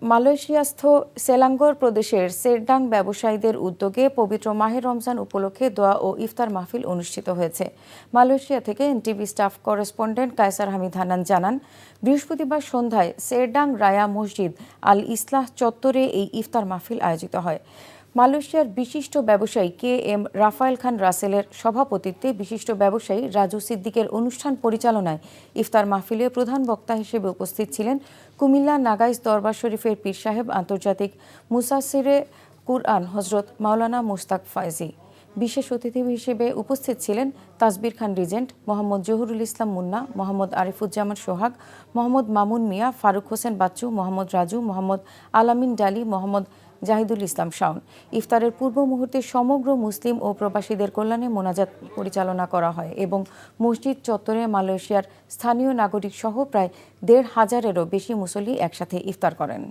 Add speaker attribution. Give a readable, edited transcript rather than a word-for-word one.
Speaker 1: মালয়েশিয়াস্থ সেলাঙ্গোর প্রদেশের সেরডাং ব্যবসায়ীদের উদ্যোগে পবিত্র মাহে রমজান উপলক্ষে দোয়া ও ইফতার মাহফিল অনুষ্ঠিত হয়েছে। মালয়েশিয়া থেকে NTV staff correspondent Kayser Hamid Hannan জানান, বৃহস্পতিবার সন্ধ্যায় সেরডাং রায়া মসজিদ আল ইসলাহ চত্বরে এই ইফতার মাহফিল আয়োজিত হয়। মালয়েশিয়ার বিশিষ্ট ব্যবসায়ী KM রাফায়েল খান রাসেলের সভাপতিত্বে বিশিষ্ট ব্যবসায়ী রাজু সিদ্দিকের অনুষ্ঠান পরিচালনায় ইফতার মাহফিলে প্রধান বক্তা হিসেবে উপস্থিত ছিলেন কুমিল্লা নাগাইজ দরবার শরীফের পীর সাহেব আন্তর্জাতিক মুসাসিরে কুরআন হজরত মাওলানা মুস্তাক ফাইজি। বিশেষ অতিথি হিসেবে উপস্থিত ছিলেন তাসবির খান রিজেন্ট, মোহাম্মদ জহুরুল ইসলাম মুন্না, মোহাম্মদ আরিফুজ্জামান সোহাগ, মোহাম্মদ মামুন মিয়া, ফারুক হোসেন বাচ্চু, মোহাম্মদ রাজু, মোহাম্মদ আলামিন ডালি, মোহাম্মদ জাহিদুল ইসলাম শাওন। ইফতারের পূর্ব মুহূর্তে সমগ্র মুসলিম ও প্রবাসীদের কল্যাণে মোনাজাত পরিচালনা করা হয় এবং মসজিদ চত্বরে মালয়েশিয়ার স্থানীয় নাগরিক সহ প্রায় ১৫00-এরও বেশি মুসল্লি একসাথে ইফতার করেন।